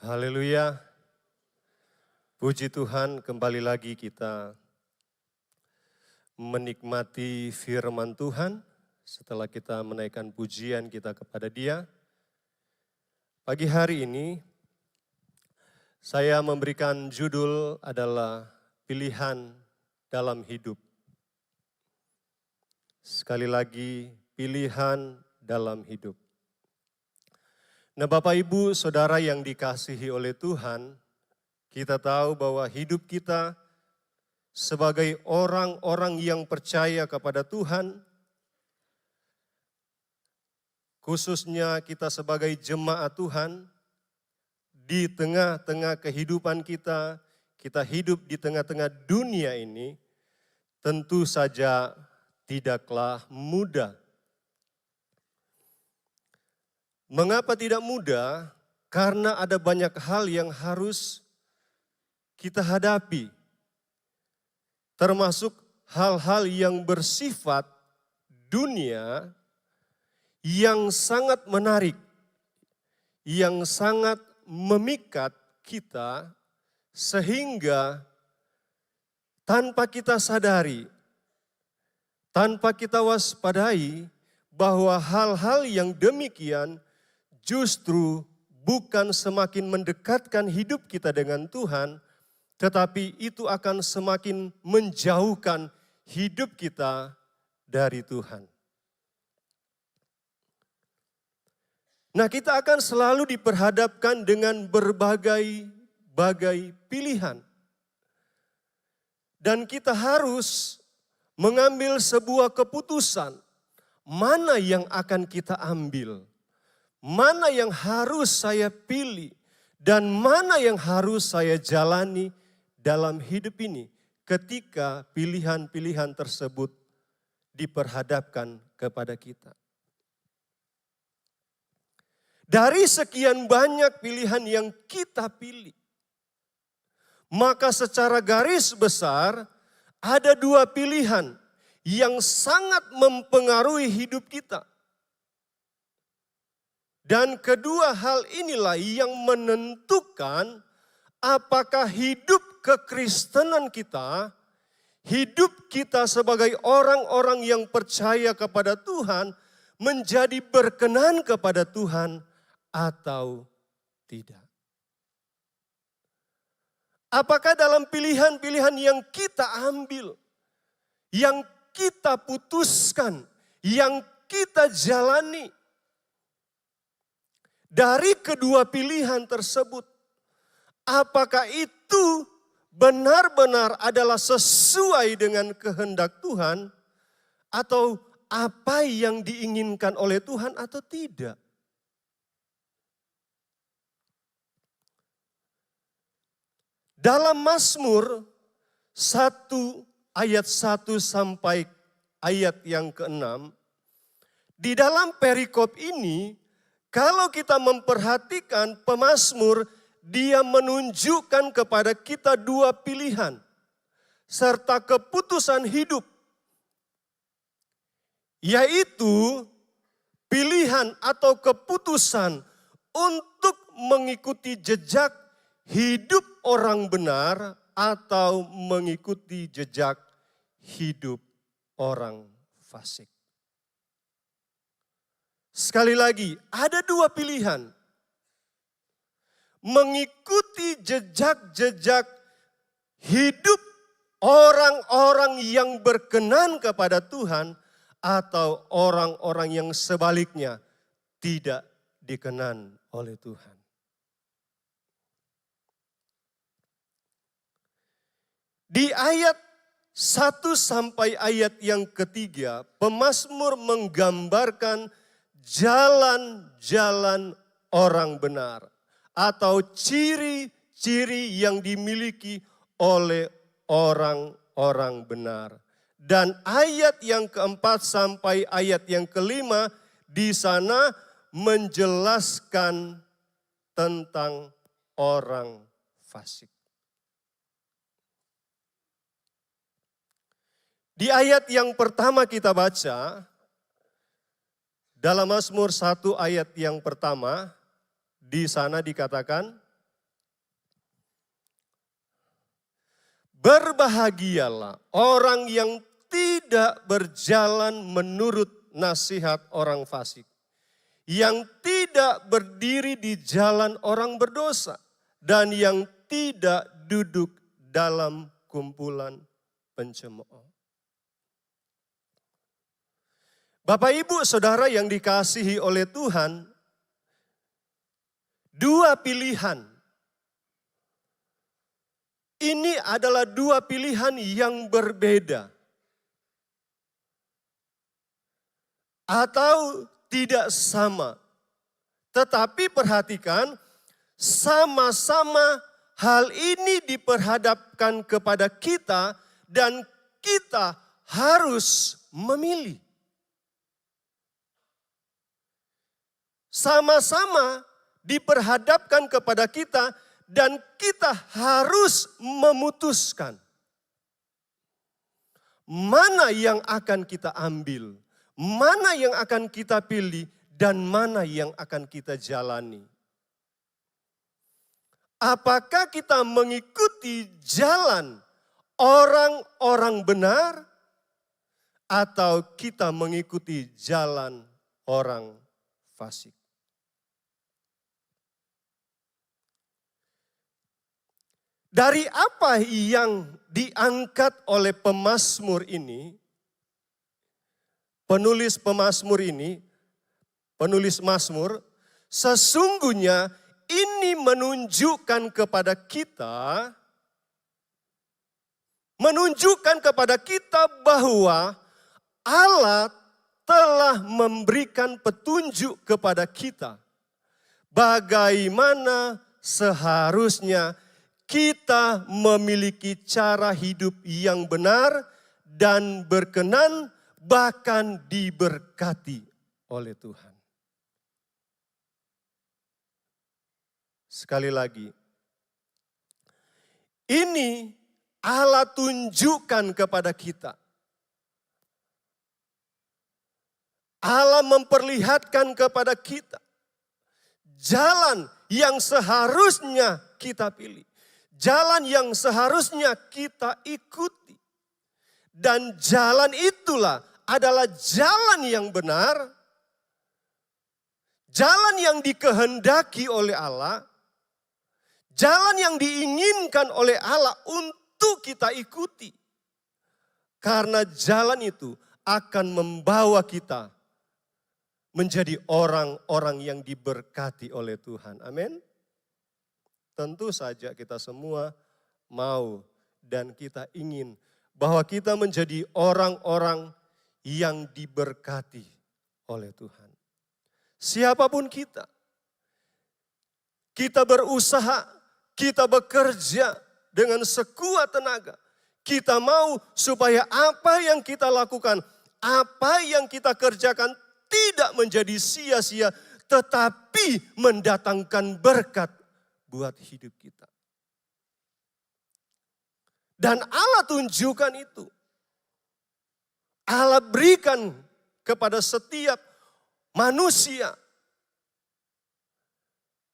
Haleluya, puji Tuhan, kembali lagi kita menikmati firman Tuhan setelah kita menaikkan pujian kita kepada Dia. Pagi hari ini saya memberikan judul adalah pilihan dalam hidup. Sekali lagi, pilihan dalam hidup. Nah, Bapak Ibu Saudara yang dikasihi oleh Tuhan, kita tahu bahwa hidup kita sebagai orang-orang yang percaya kepada Tuhan, khususnya kita sebagai jemaat Tuhan, di tengah-tengah kehidupan kita hidup di tengah-tengah dunia ini, tentu saja tidaklah mudah. Mengapa tidak mudah? Karena ada banyak hal yang harus kita hadapi. Termasuk hal-hal yang bersifat dunia yang sangat menarik, yang sangat memikat kita sehingga tanpa kita sadari, tanpa kita waspadai bahwa hal-hal yang demikian justru bukan semakin mendekatkan hidup kita dengan Tuhan, tetapi itu akan semakin menjauhkan hidup kita dari Tuhan. Nah, kita akan selalu diperhadapkan dengan berbagai pilihan. Dan kita harus mengambil sebuah keputusan, mana yang akan kita ambil. Mana yang harus saya pilih dan mana yang harus saya jalani dalam hidup ini ketika pilihan-pilihan tersebut diperhadapkan kepada kita. Dari sekian banyak pilihan yang kita pilih, maka secara garis besar ada dua pilihan yang sangat mempengaruhi hidup kita. Dan kedua hal inilah yang menentukan apakah hidup kekristenan kita, hidup kita sebagai orang-orang yang percaya kepada Tuhan, menjadi berkenan kepada Tuhan atau tidak. Apakah dalam pilihan-pilihan yang kita ambil, yang kita putuskan, yang kita jalani, dari kedua pilihan tersebut, apakah itu benar-benar adalah sesuai dengan kehendak Tuhan atau apa yang diinginkan oleh Tuhan atau tidak? Dalam Mazmur 1 ayat 1 sampai ayat yang ke-6, di dalam perikop ini, kalau kita memperhatikan pemazmur, dia menunjukkan kepada kita dua pilihan serta keputusan hidup. Yaitu pilihan atau keputusan untuk mengikuti jejak hidup orang benar atau mengikuti jejak hidup orang fasik. Sekali lagi, ada dua pilihan. Mengikuti jejak-jejak hidup orang-orang yang berkenan kepada Tuhan atau orang-orang yang sebaliknya tidak dikenan oleh Tuhan. Di ayat 1 sampai ayat yang ketiga, pemazmur menggambarkan jalan-jalan orang benar atau ciri-ciri yang dimiliki oleh orang-orang benar. Dan ayat yang keempat sampai ayat yang kelima di sana menjelaskan tentang orang fasik. Di ayat yang pertama kita baca, dalam Mazmur 1 ayat yang pertama, di sana dikatakan, Berbahagialah orang yang tidak berjalan menurut nasihat orang fasik, yang tidak berdiri di jalan orang berdosa, dan yang tidak duduk dalam kumpulan pencemooh. Bapak, Ibu, Saudara yang dikasihi oleh Tuhan, dua pilihan. Ini adalah dua pilihan yang berbeda. Atau tidak sama. Tetapi perhatikan, sama-sama hal ini diperhadapkan kepada kita dan kita harus memilih. Sama-sama diperhadapkan kepada kita dan kita harus memutuskan mana yang akan kita ambil, mana yang akan kita pilih, dan mana yang akan kita jalani. Apakah kita mengikuti jalan orang-orang benar atau kita mengikuti jalan orang fasik? Dari apa yang diangkat oleh pemazmur ini, penulis Mazmur, sesungguhnya ini menunjukkan kepada kita bahwa Allah telah memberikan petunjuk kepada kita bagaimana seharusnya kita memiliki cara hidup yang benar dan berkenan, bahkan diberkati oleh Tuhan. Sekali lagi, ini Allah tunjukkan kepada kita. Allah memperlihatkan kepada kita jalan yang seharusnya kita pilih. Jalan yang seharusnya kita ikuti. Dan jalan itulah adalah jalan yang benar. Jalan yang dikehendaki oleh Allah. Jalan yang diinginkan oleh Allah untuk kita ikuti. Karena jalan itu akan membawa kita menjadi orang-orang yang diberkati oleh Tuhan. Amin. Tentu saja kita semua mau dan kita ingin bahwa kita menjadi orang-orang yang diberkati oleh Tuhan. Siapapun kita berusaha, kita bekerja dengan sekuat tenaga. Kita mau supaya apa yang kita lakukan, apa yang kita kerjakan tidak menjadi sia-sia, tetapi mendatangkan berkat buat hidup kita. Dan Allah tunjukkan itu. Allah berikan kepada setiap manusia.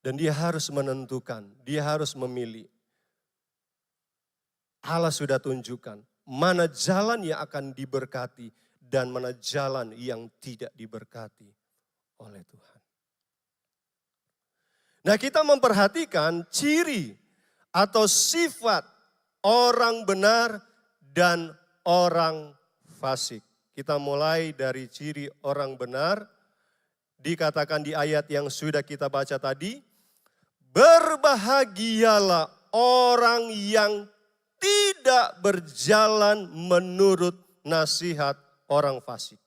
Dan dia harus menentukan, dia harus memilih. Allah sudah tunjukkan mana jalan yang akan diberkati dan mana jalan yang tidak diberkati oleh Tuhan. Nah, kita memperhatikan ciri atau sifat orang benar dan orang fasik. Kita mulai dari ciri orang benar. Dikatakan di ayat yang sudah kita baca tadi. Berbahagialah orang yang tidak berjalan menurut nasihat orang fasik.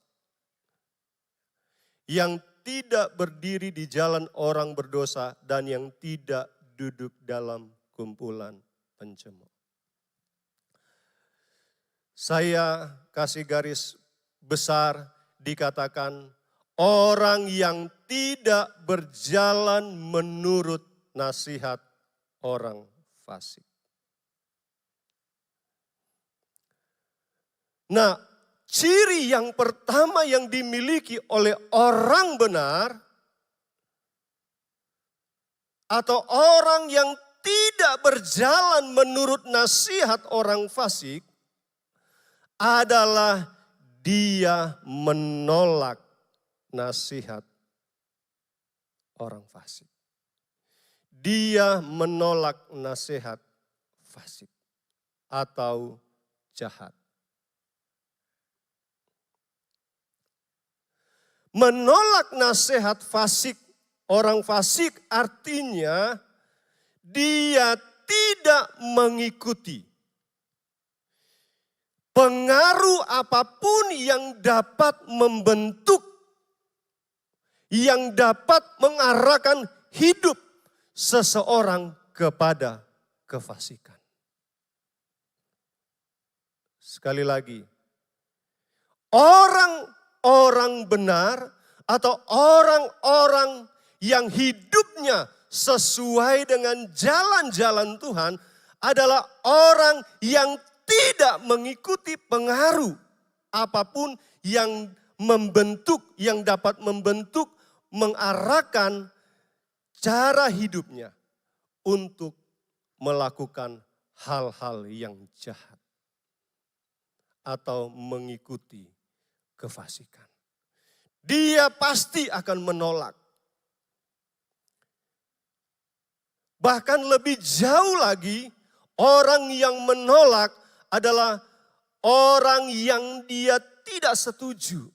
Yang tidak berdiri di jalan orang berdosa dan yang tidak duduk dalam kumpulan pencemooh. Saya kasih garis besar dikatakan orang yang tidak berjalan menurut nasihat orang fasik. Nah, ciri yang pertama yang dimiliki oleh orang benar atau orang yang tidak berjalan menurut nasihat orang fasik adalah dia menolak nasihat orang fasik. Dia menolak nasihat fasik atau jahat. Menolak nasihat fasik, orang fasik artinya dia tidak mengikuti pengaruh apapun yang dapat membentuk, yang dapat mengarahkan hidup seseorang kepada kefasikan. Sekali lagi, orang-orang benar atau orang-orang yang hidupnya sesuai dengan jalan-jalan Tuhan adalah orang yang tidak mengikuti pengaruh apapun yang membentuk, yang dapat membentuk, mengarahkan cara hidupnya untuk melakukan hal-hal yang jahat atau mengikuti kefasikan. Dia pasti akan menolak. Bahkan lebih jauh lagi, orang yang menolak adalah orang yang dia tidak setuju.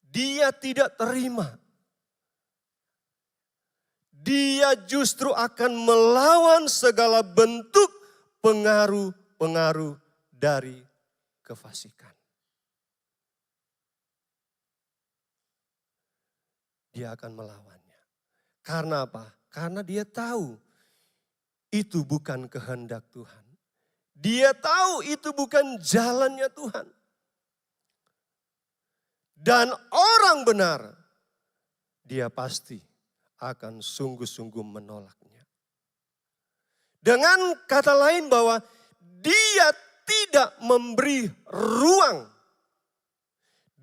Dia tidak terima. Dia justru akan melawan segala bentuk pengaruh-pengaruh dari kefasikan. Dia akan melawannya. Karena apa? Karena dia tahu itu bukan kehendak Tuhan. Dia tahu itu bukan jalannya Tuhan. Dan orang benar, dia pasti akan sungguh-sungguh menolaknya. Dengan kata lain bahwa dia tidak memberi ruang.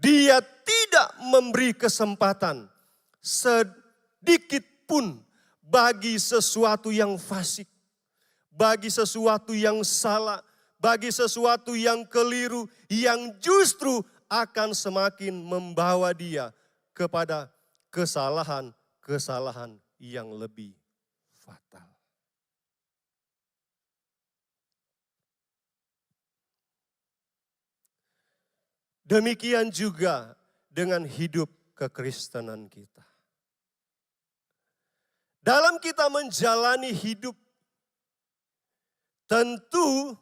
Dia tidak memberi kesempatan sedikit pun bagi sesuatu yang fasik, bagi sesuatu yang salah, bagi sesuatu yang keliru, yang justru akan semakin membawa dia kepada kesalahan-kesalahan yang lebih fatal. Demikian juga dengan hidup kekristenan kita. Dalam kita menjalani hidup, tentu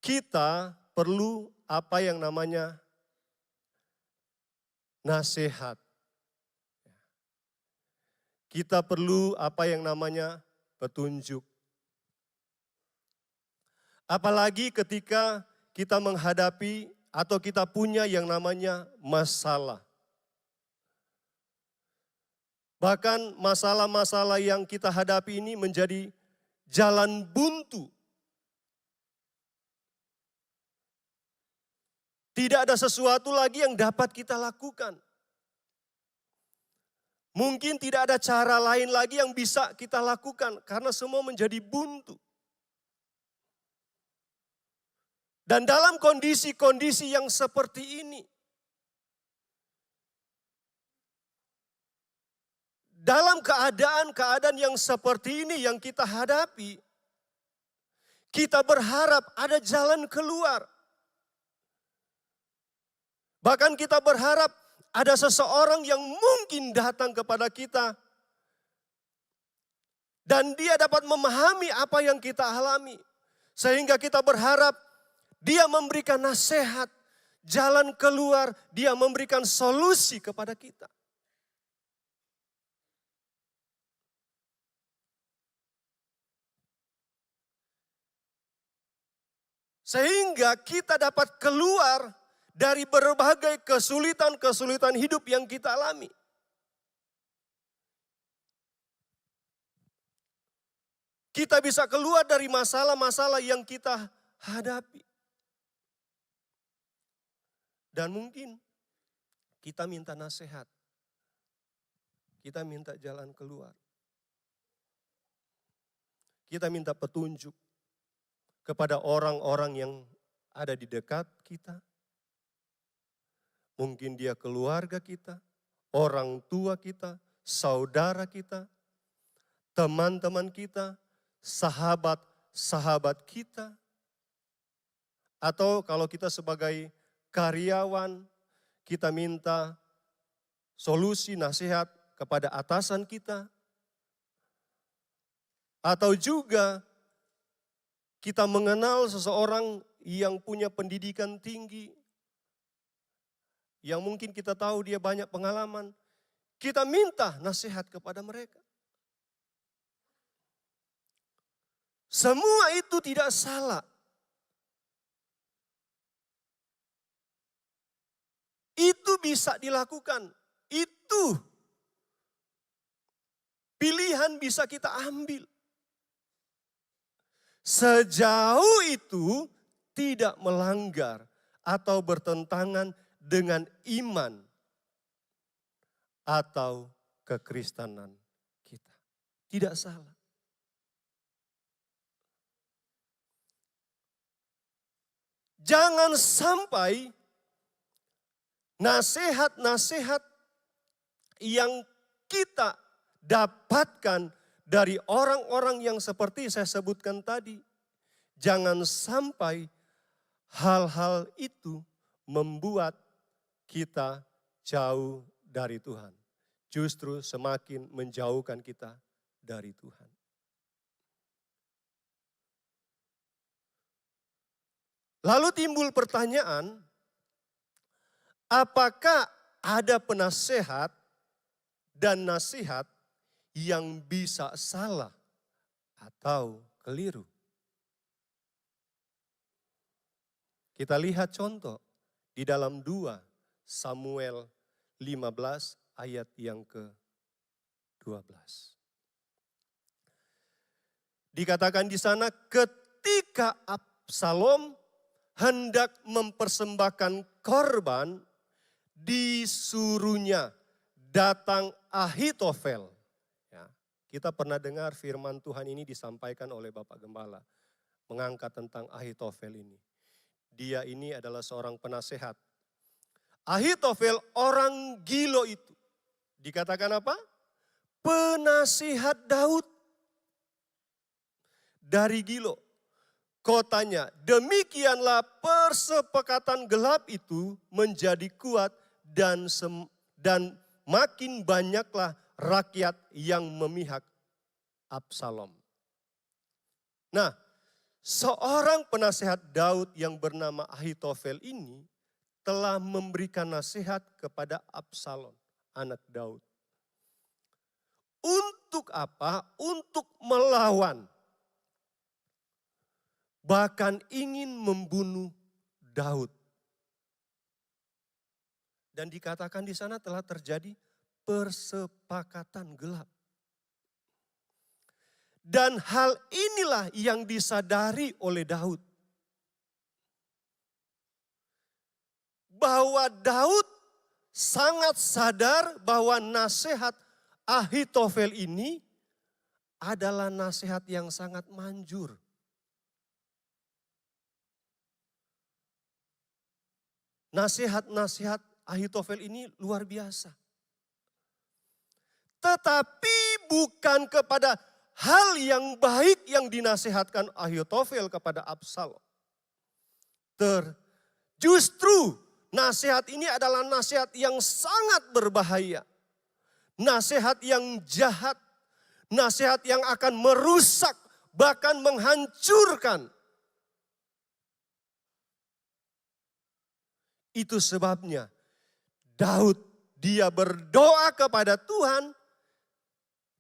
kita perlu apa yang namanya nasihat. Kita perlu apa yang namanya petunjuk. Apalagi ketika kita menghadapi atau kita punya yang namanya masalah. Bahkan masalah-masalah yang kita hadapi ini menjadi jalan buntu. Tidak ada sesuatu lagi yang dapat kita lakukan. Mungkin tidak ada cara lain lagi yang bisa kita lakukan karena semua menjadi buntu. Dan dalam kondisi-kondisi yang seperti ini, dalam keadaan-keadaan yang seperti ini yang kita hadapi, kita berharap ada jalan keluar. Bahkan kita berharap ada seseorang yang mungkin datang kepada kita dan dia dapat memahami apa yang kita alami. Sehingga kita berharap dia memberikan nasihat, jalan keluar, dia memberikan solusi kepada kita. Sehingga kita dapat keluar dari berbagai kesulitan-kesulitan hidup yang kita alami. Kita bisa keluar dari masalah-masalah yang kita hadapi. Dan mungkin kita minta nasihat. Kita minta jalan keluar. Kita minta petunjuk kepada orang-orang yang ada di dekat kita. Mungkin dia keluarga kita, orang tua kita, saudara kita, teman-teman kita, sahabat-sahabat kita. Atau kalau kita sebagai karyawan, kita minta solusi, nasihat kepada atasan kita. Atau juga kita mengenal seseorang yang punya pendidikan tinggi, yang mungkin kita tahu dia banyak pengalaman, kita minta nasihat kepada mereka. Semua itu tidak salah. Itu bisa dilakukan. Itu pilihan bisa kita ambil. Sejauh itu tidak melanggar atau bertentangan dengan iman atau kekristenan kita. Tidak salah. Jangan sampai nasihat-nasihat yang kita dapatkan dari orang-orang yang seperti saya sebutkan tadi, jangan sampai hal-hal itu membuat kita jauh dari Tuhan. Justru semakin menjauhkan kita dari Tuhan. Lalu timbul pertanyaan, apakah ada penasehat dan nasihat yang bisa salah atau keliru? Kita lihat contoh di dalam 2 Samuel 15 ayat yang ke-12. Dikatakan di sana, ketika Absalom hendak mempersembahkan korban, disuruhnya datang Ahitofel. Ya, kita pernah dengar firman Tuhan ini disampaikan oleh Bapak Gembala, mengangkat tentang Ahitofel ini. Dia ini adalah seorang penasehat. Ahitofel orang Gilo itu. Dikatakan apa? Penasihat Daud. Dari Gilo. Kotanya, demikianlah persepakatan gelap itu menjadi kuat dan makin banyaklah rakyat yang memihak Absalom. Nah, seorang penasehat Daud yang bernama Ahitofel ini telah memberikan nasihat kepada Absalom, anak Daud. Untuk apa? Untuk melawan. Bahkan ingin membunuh Daud. Dan dikatakan di sana telah terjadi persepakatan gelap. Dan hal inilah yang disadari oleh Daud. Bahwa Daud sangat sadar bahwa nasihat Ahitofel ini adalah nasihat yang sangat manjur. Nasihat-nasihat Ahitofel ini luar biasa. Tetapi bukan kepada hal yang baik yang dinasihatkan Ahitofel kepada Absalom. Justru nasihat ini adalah nasihat yang sangat berbahaya. Nasihat yang jahat. Nasihat yang akan merusak, bahkan menghancurkan. Itu sebabnya Daud, dia berdoa kepada Tuhan,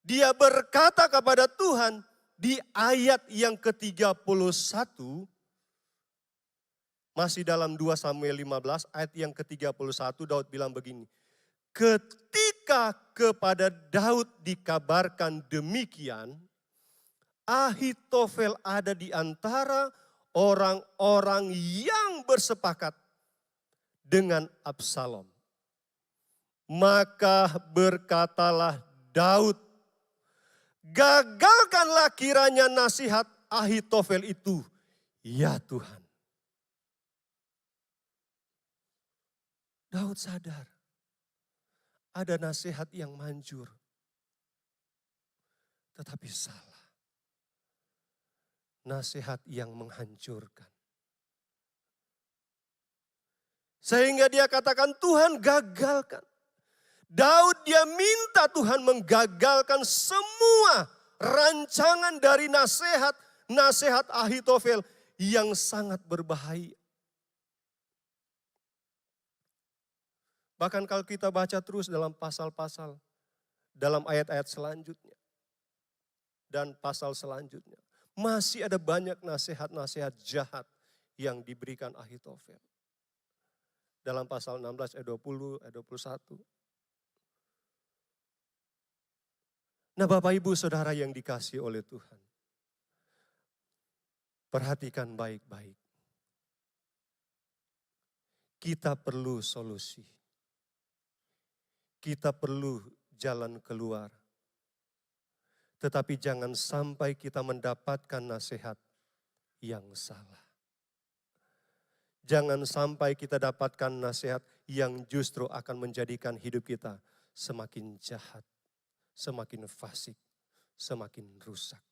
dia berkata kepada Tuhan di ayat yang ke-31, masih dalam 2 Samuel 15 ayat yang ke-31 Daud bilang begini, ketika kepada Daud dikabarkan demikian, Ahitofel ada di antara orang-orang yang bersepakat dengan Absalom. Maka berkatalah Daud, gagalkan bukanlah kiranya nasihat Ahitofel itu, ya Tuhan. Daud sadar, ada nasihat yang manjur, tetapi salah. Nasihat yang menghancurkan. Sehingga dia katakan, Tuhan gagalkan. Daud dia minta Tuhan menggagalkan semua rancangan dari nasihat Ahitofel yang sangat berbahaya. Bahkan kalau kita baca terus dalam pasal-pasal, dalam ayat-ayat selanjutnya, dan pasal selanjutnya, masih ada banyak nasihat-nasihat jahat yang diberikan Ahitofel. Dalam pasal 16 ayat 20, ayat 21. Nah Bapak Ibu Saudara yang dikasihi oleh Tuhan. Perhatikan baik-baik. Kita perlu solusi. Kita perlu jalan keluar. Tetapi jangan sampai kita mendapatkan nasihat yang salah. Jangan sampai kita dapatkan nasihat yang justru akan menjadikan hidup kita semakin jahat, semakin fasik, semakin rusak.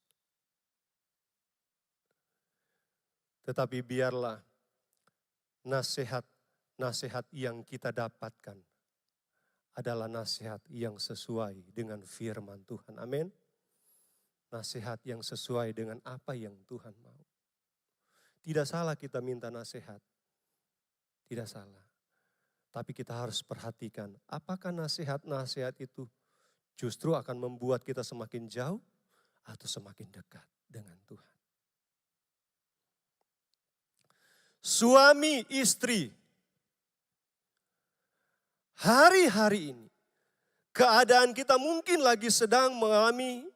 Tetapi biarlah nasihat yang kita dapatkan adalah nasihat yang sesuai dengan firman Tuhan. Amin. Nasihat yang sesuai dengan apa yang Tuhan mau. Tidak salah kita minta nasihat. Tidak salah. Tapi kita harus perhatikan apakah nasihat-nasihat itu justru akan membuat kita semakin jauh atau semakin dekat dengan Tuhan. Suami istri. Hari-hari ini keadaan kita mungkin lagi sedang mengalami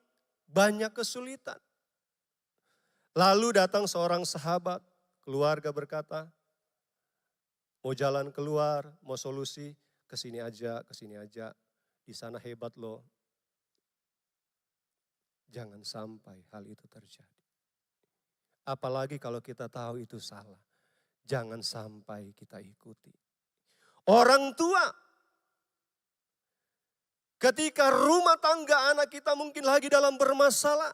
banyak kesulitan. Lalu datang seorang sahabat, keluarga berkata, mau jalan keluar, mau solusi, kesini aja, di sana hebat loh. Jangan sampai hal itu terjadi. Apalagi kalau kita tahu itu salah, jangan sampai kita ikuti. Orang tua, ketika rumah tangga anak kita mungkin lagi dalam bermasalah,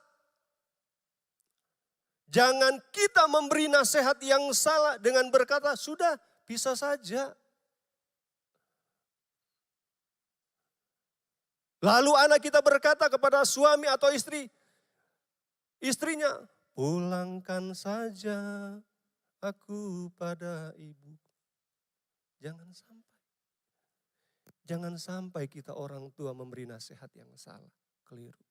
jangan kita memberi nasihat yang salah dengan berkata, sudah bisa saja. Lalu anak kita berkata kepada suami atau istrinya, pulangkan saja aku pada ibu. Jangan sampai kita orang tua memberi nasihat yang salah, keliru.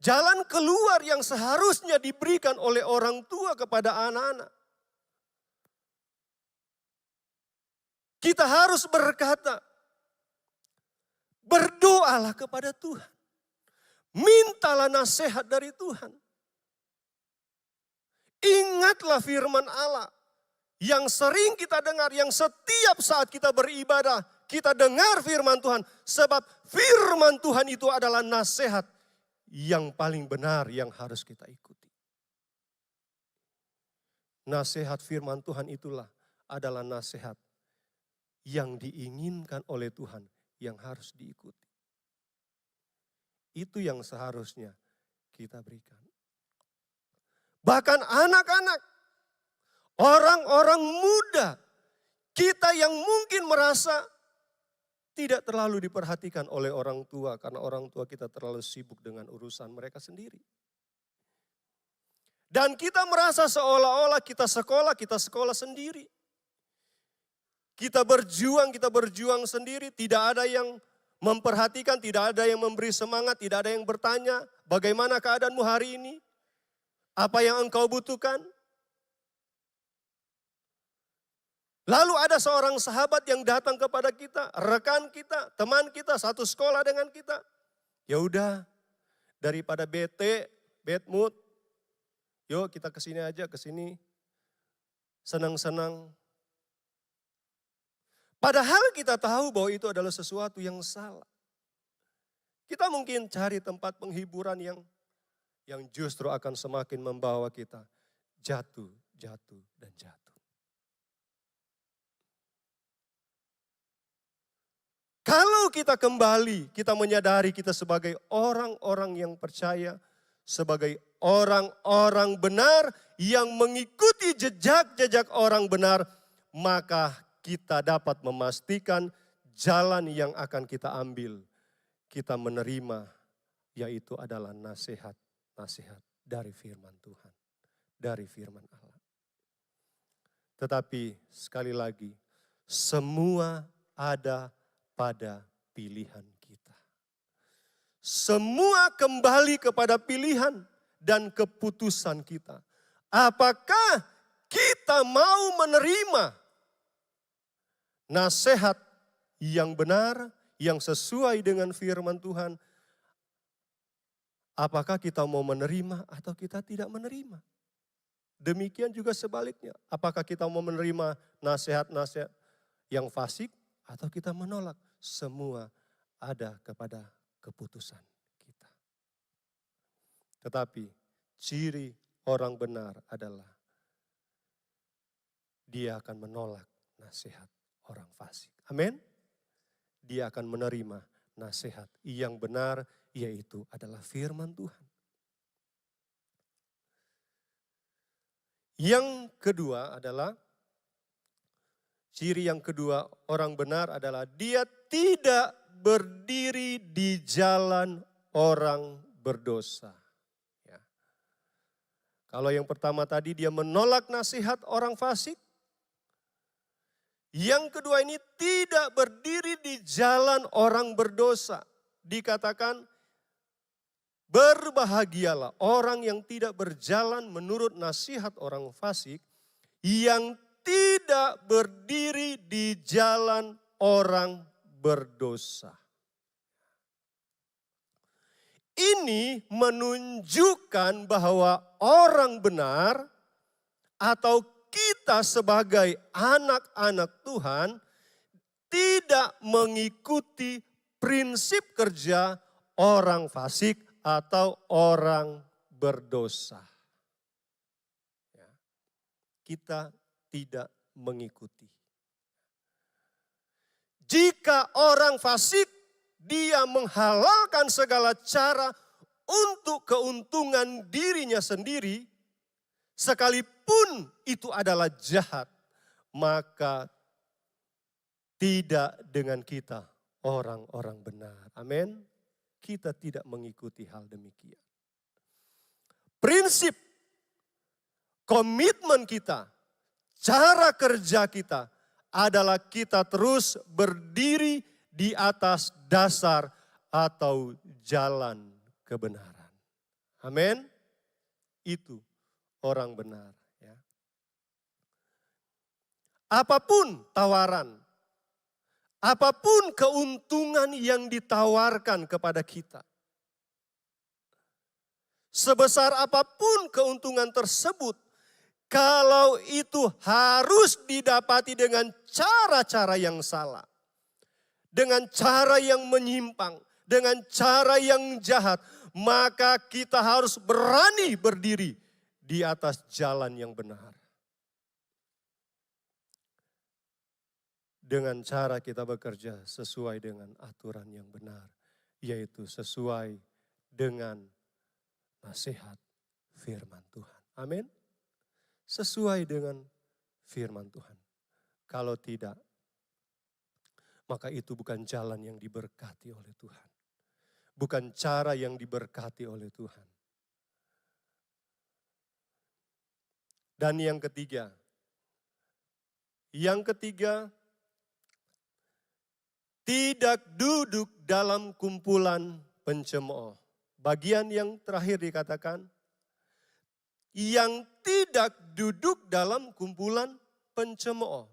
Jalan keluar yang seharusnya diberikan oleh orang tua kepada anak-anak. Kita harus berkata, berdoalah kepada Tuhan. Mintalah nasihat dari Tuhan. Ingatlah firman Allah yang sering kita dengar, yang setiap saat kita beribadah, kita dengar firman Tuhan. Sebab firman Tuhan itu adalah nasihat yang paling benar yang harus kita ikuti. Nasihat firman Tuhan itulah adalah nasihat yang diinginkan oleh Tuhan yang harus diikuti. Itu yang seharusnya kita berikan. Bahkan anak-anak, orang-orang muda, kita yang mungkin merasa tidak terlalu diperhatikan oleh orang tua karena orang tua kita terlalu sibuk dengan urusan mereka sendiri. Dan kita merasa seolah-olah kita sekolah sendiri. Kita berjuang sendiri, tidak ada yang memperhatikan, tidak ada yang memberi semangat, tidak ada yang bertanya, bagaimana keadaanmu hari ini? Apa yang engkau butuhkan? Lalu ada seorang sahabat yang datang kepada kita, rekan kita, teman kita, satu sekolah dengan kita. Ya udah, daripada bad mood, yuk kita kesini aja, kesini. Senang-senang. Padahal kita tahu bahwa itu adalah sesuatu yang salah. Kita mungkin cari tempat penghiburan yang justru akan semakin membawa kita jatuh, dan jatuh. Kalau kita kembali, kita menyadari kita sebagai orang-orang yang percaya, sebagai orang-orang benar yang mengikuti jejak-jejak orang benar, maka kita dapat memastikan jalan yang akan kita ambil, kita menerima, yaitu adalah nasihat dari firman Tuhan, dari firman Allah. Tetapi sekali lagi, semua ada pada pilihan kita. Semua kembali kepada pilihan dan keputusan kita. Apakah kita mau menerima nasihat yang benar, yang sesuai dengan firman Tuhan? Apakah kita mau menerima atau kita tidak menerima? Demikian juga sebaliknya. Apakah kita mau menerima nasihat-nasihat yang fasik atau kita menolak? Semua ada kepada keputusan kita. Tetapi ciri orang benar adalah dia akan menolak nasihat orang fasik. Amin. Dia akan menerima nasihat yang benar, yaitu adalah firman Tuhan. Yang kedua adalah, ciri yang kedua orang benar adalah dia tidak berdiri di jalan orang berdosa. Ya. Kalau yang pertama tadi dia menolak nasihat orang fasik. Yang kedua ini tidak berdiri di jalan orang berdosa. Dikatakan berbahagialah orang yang tidak berjalan menurut nasihat orang fasik, yang tidak berdiri di jalan orang berdosa. Ini menunjukkan bahwa orang benar atau kita sebagai anak-anak Tuhan tidak mengikuti prinsip kerja orang fasik atau orang berdosa. Ya. Kita tidak mengikuti. Jika orang fasik, dia menghalalkan segala cara untuk keuntungan dirinya sendiri, sekalipun itu adalah jahat, maka tidak dengan kita orang-orang benar. Amin. Kita tidak mengikuti hal demikian. Prinsip, komitmen kita, cara kerja kita adalah kita terus berdiri di atas dasar atau jalan kebenaran. Amin. Itu orang benar. Ya. Apapun tawaran, apapun keuntungan yang ditawarkan kepada kita, sebesar apapun keuntungan tersebut, kalau itu harus didapati dengan cara-cara yang salah, dengan cara yang menyimpang, dengan cara yang jahat, maka kita harus berani berdiri di atas jalan yang benar. Dengan cara kita bekerja sesuai dengan aturan yang benar, yaitu sesuai dengan nasihat firman Tuhan. Amin. Sesuai dengan firman Tuhan. Kalau tidak, maka itu bukan jalan yang diberkati oleh Tuhan. Bukan cara yang diberkati oleh Tuhan. Dan yang ketiga, tidak duduk dalam kumpulan pencemooh. Bagian yang terakhir dikatakan, yang tidak duduk dalam kumpulan pencemooh.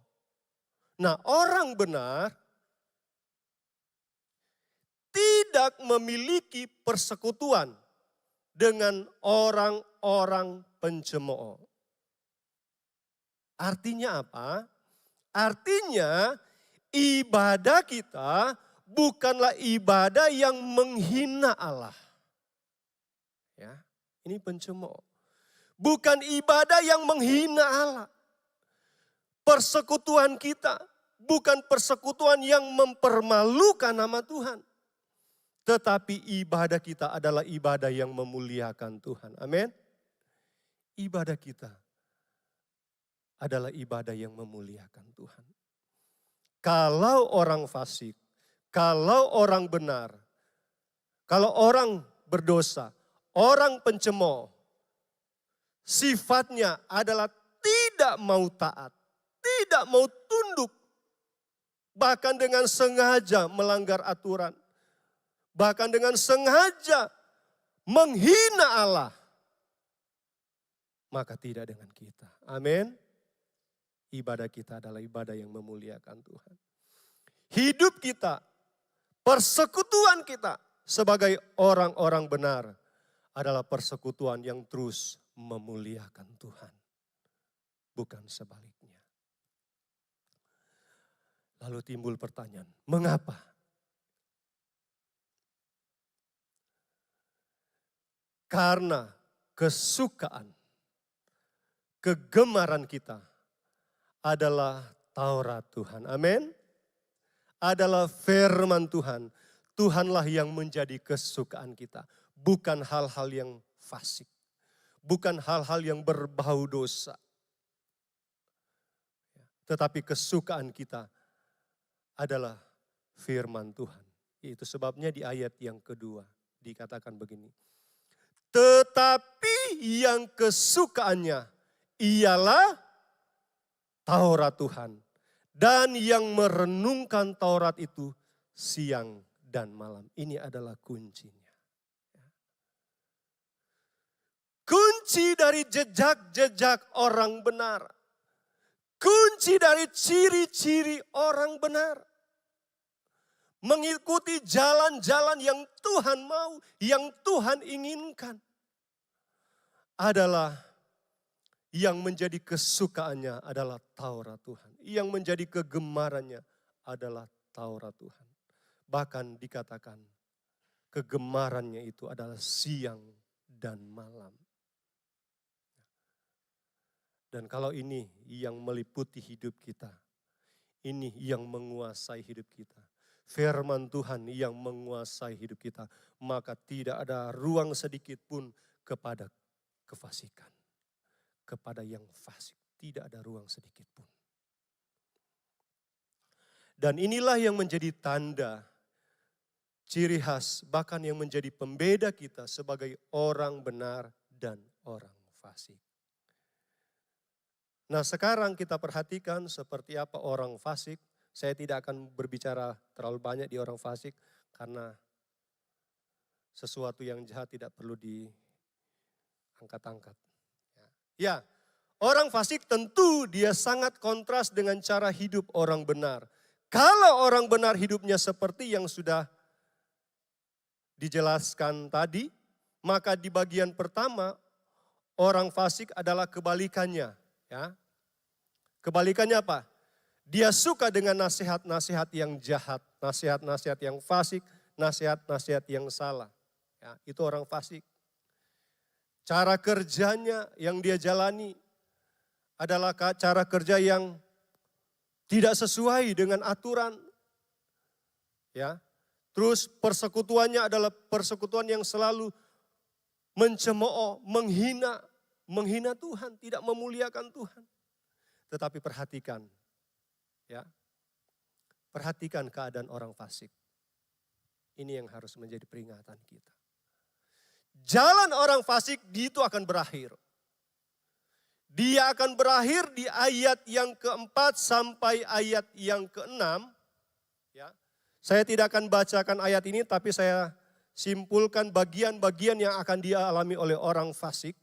Nah, orang benar tidak memiliki persekutuan dengan orang-orang pencemooh. Artinya apa? Artinya ibadah kita bukanlah ibadah yang menghina Allah. Ya, ini pencemooh. Bukan ibadah yang menghina Allah. Persekutuan kita bukan persekutuan yang mempermalukan nama Tuhan. Tetapi ibadah kita adalah ibadah yang memuliakan Tuhan. Amin. Ibadah kita adalah ibadah yang memuliakan Tuhan. Kalau orang fasik, kalau orang benar, kalau orang berdosa, orang pencemooh, sifatnya adalah tidak mau taat, tidak mau tunduk, bahkan dengan sengaja melanggar aturan, bahkan dengan sengaja menghina Allah, maka tidak dengan kita. Amin. Ibadah kita adalah ibadah yang memuliakan Tuhan. Hidup kita, persekutuan kita sebagai orang-orang benar adalah persekutuan yang terus memuliakan Tuhan. Bukan sebaliknya. Lalu timbul pertanyaan, mengapa? Karena kesukaan, kegemaran kita adalah Taurat Tuhan. Amin. Adalah firman Tuhan. Tuhanlah yang menjadi kesukaan kita. Bukan hal-hal yang fasik. Bukan hal-hal yang berbau dosa. Tetapi kesukaan kita adalah firman Tuhan. Itu sebabnya di ayat yang kedua dikatakan begini. Tetapi yang kesukaannya ialah Taurat Tuhan. Dan yang merenungkan Taurat itu siang dan malam. Ini adalah kuncinya. Kunci dari jejak-jejak orang benar. Kunci dari ciri-ciri orang benar. Mengikuti jalan-jalan yang Tuhan mau, yang Tuhan inginkan. Adalah yang menjadi kesukaannya adalah Taurat Tuhan. Yang menjadi kegemarannya adalah Taurat Tuhan. Bahkan dikatakan kegemarannya itu adalah siang dan malam. Dan kalau ini yang meliputi hidup kita, ini yang menguasai hidup kita. Firman Tuhan yang menguasai hidup kita, maka tidak ada ruang sedikit pun kepada kefasikan. Kepada yang fasik, tidak ada ruang sedikit pun. Dan inilah yang menjadi tanda, ciri khas, bahkan yang menjadi pembeda kita sebagai orang benar dan orang fasik. Nah, sekarang kita perhatikan seperti apa orang fasik. Saya tidak akan berbicara terlalu banyak di orang fasik karena sesuatu yang jahat tidak perlu diangkat-angkat. Ya, orang fasik tentu dia sangat kontras dengan cara hidup orang benar. Kalau orang benar hidupnya seperti yang sudah dijelaskan tadi, maka di bagian pertama orang fasik adalah kebalikannya. Ya. Kebalikannya apa? Dia suka dengan nasihat-nasihat yang jahat, nasihat-nasihat yang fasik, nasihat-nasihat yang salah. Ya, itu orang fasik. Cara kerjanya yang dia jalani adalah cara kerja yang tidak sesuai dengan aturan. Ya. Terus persekutuannya adalah persekutuan yang selalu mencemooh, menghina Tuhan, tidak memuliakan Tuhan. Tetapi perhatikan, ya. Perhatikan keadaan orang fasik. Ini yang harus menjadi peringatan kita. Jalan orang fasik itu akan berakhir. Dia akan berakhir di ayat yang keempat sampai ayat yang keenam. Ya. Saya tidak akan bacakan ayat ini, tapi saya simpulkan bagian-bagian yang akan dialami oleh orang fasik.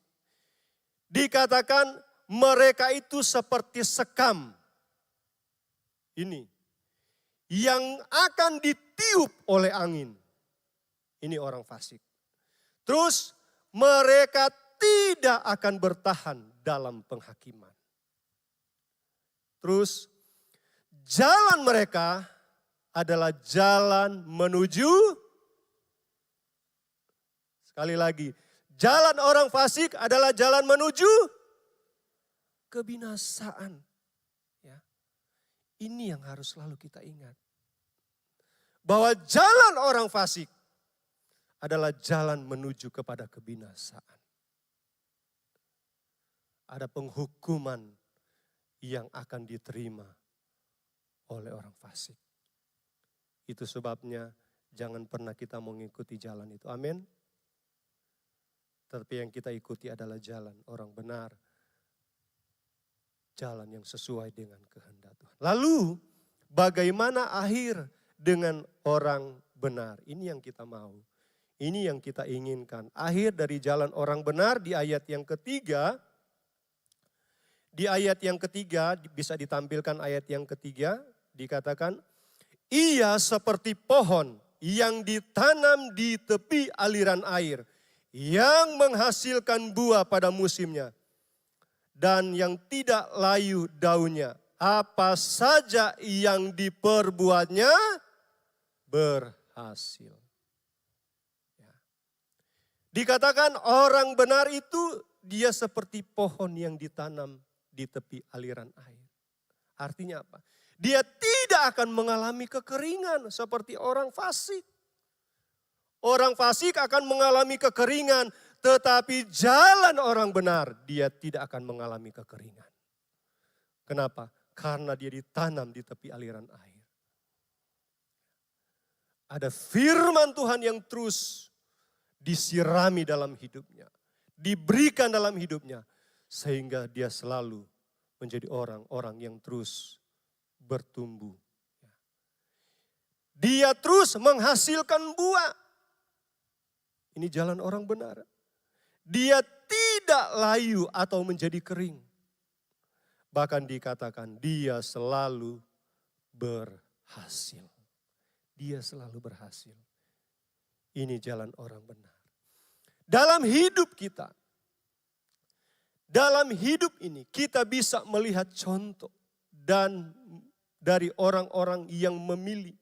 Dikatakan mereka itu seperti sekam. Ini. Yang akan ditiup oleh angin. Ini orang fasik. Terus mereka tidak akan bertahan dalam penghakiman. Terus jalan mereka adalah jalan menuju, sekali lagi, jalan orang fasik adalah jalan menuju kebinasaan. Ya. Ini yang harus selalu kita ingat. Bahwa jalan orang fasik adalah jalan menuju kepada kebinasaan. Ada penghukuman yang akan diterima oleh orang fasik. Itu sebabnya jangan pernah kita mengikuti jalan itu. Amin. Tapi yang kita ikuti adalah jalan orang benar. Jalan yang sesuai dengan kehendak Tuhan. Lalu bagaimana akhir dengan orang benar? Ini yang kita mau. Ini yang kita inginkan. Akhir dari jalan orang benar di ayat yang ketiga. Di ayat yang ketiga, bisa ditampilkan ayat yang ketiga, dikatakan, ia seperti pohon yang ditanam di tepi aliran air, yang menghasilkan buah pada musimnya, dan yang tidak layu daunnya. Apa saja yang diperbuatnya, berhasil. Ya. Dikatakan orang benar itu, dia seperti pohon yang ditanam di tepi aliran air. Artinya apa? Dia tidak akan mengalami kekeringan seperti orang fasik. Orang fasik akan mengalami kekeringan, tetapi jalan orang benar, dia tidak akan mengalami kekeringan. Kenapa? Karena dia ditanam di tepi aliran air. Ada firman Tuhan yang terus disirami dalam hidupnya, diberikan dalam hidupnya, sehingga dia selalu menjadi orang-orang yang terus bertumbuh. Dia terus menghasilkan buah. Ini jalan orang benar. Dia tidak layu atau menjadi kering. Bahkan dikatakan dia selalu berhasil. Dia selalu berhasil. Ini jalan orang benar. Dalam hidup kita, dalam hidup ini kita bisa melihat contoh dan dari orang-orang yang memilih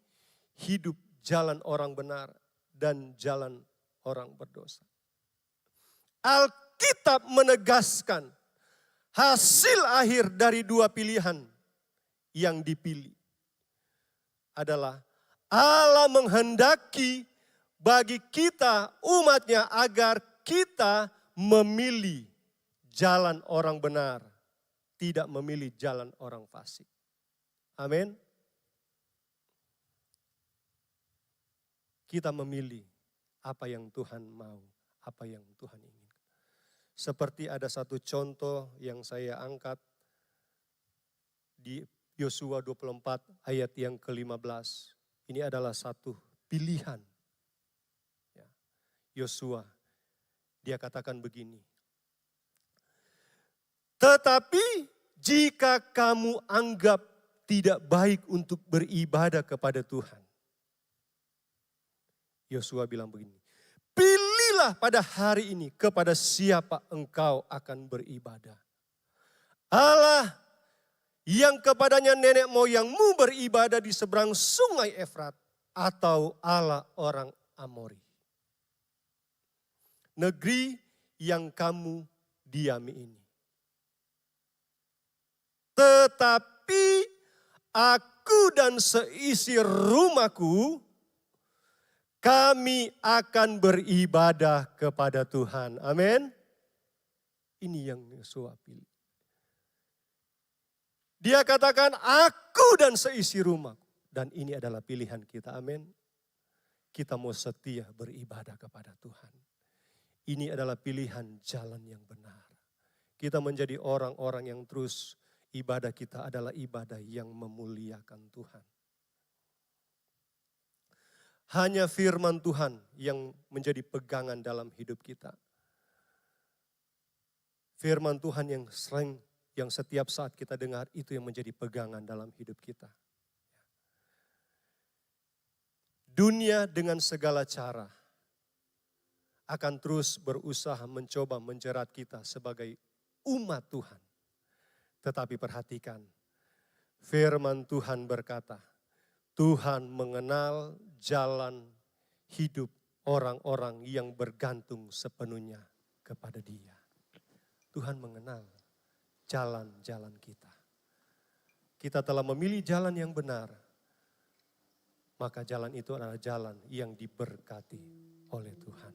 hidup jalan orang benar dan jalan orang berdosa. Alkitab menegaskan hasil akhir dari dua pilihan yang dipilih adalah Allah menghendaki bagi kita umatnya agar kita memilih jalan orang benar, tidak memilih jalan orang fasik. Amin. Kita memilih apa yang Tuhan mau, apa yang Tuhan inginkan. Seperti ada satu contoh yang saya angkat di Yosua 24 ayat yang ke-15. Ini adalah satu pilihan. Yosua, dia katakan begini. Tetapi jika kamu anggap tidak baik untuk beribadah kepada Tuhan. Yosua bilang begini, pilihlah pada hari ini kepada siapa engkau akan beribadah. Allah yang kepadanya nenek moyangmu beribadah di seberang sungai Efrat, atau Allah orang Amori. Negeri yang kamu diami ini. Tetapi aku dan seisi rumahku, kami akan beribadah kepada Tuhan. Amin. Ini yang Yosua pilih. Dia katakan aku dan seisi rumahku. Dan ini adalah pilihan kita. Amin. Kita mau setia beribadah kepada Tuhan. Ini adalah pilihan jalan yang benar. Kita menjadi orang-orang yang terus ibadah kita adalah ibadah yang memuliakan Tuhan. Hanya firman Tuhan yang menjadi pegangan dalam hidup kita. Firman Tuhan yang setiap saat kita dengar itu yang menjadi pegangan dalam hidup kita. Dunia dengan segala cara akan terus berusaha mencoba menjerat kita sebagai umat Tuhan. Tetapi perhatikan, firman Tuhan berkata, Tuhan mengenal jalan hidup orang-orang yang bergantung sepenuhnya kepada Dia. Tuhan mengenal jalan-jalan kita. Kita telah memilih jalan yang benar, maka jalan itu adalah jalan yang diberkati oleh Tuhan.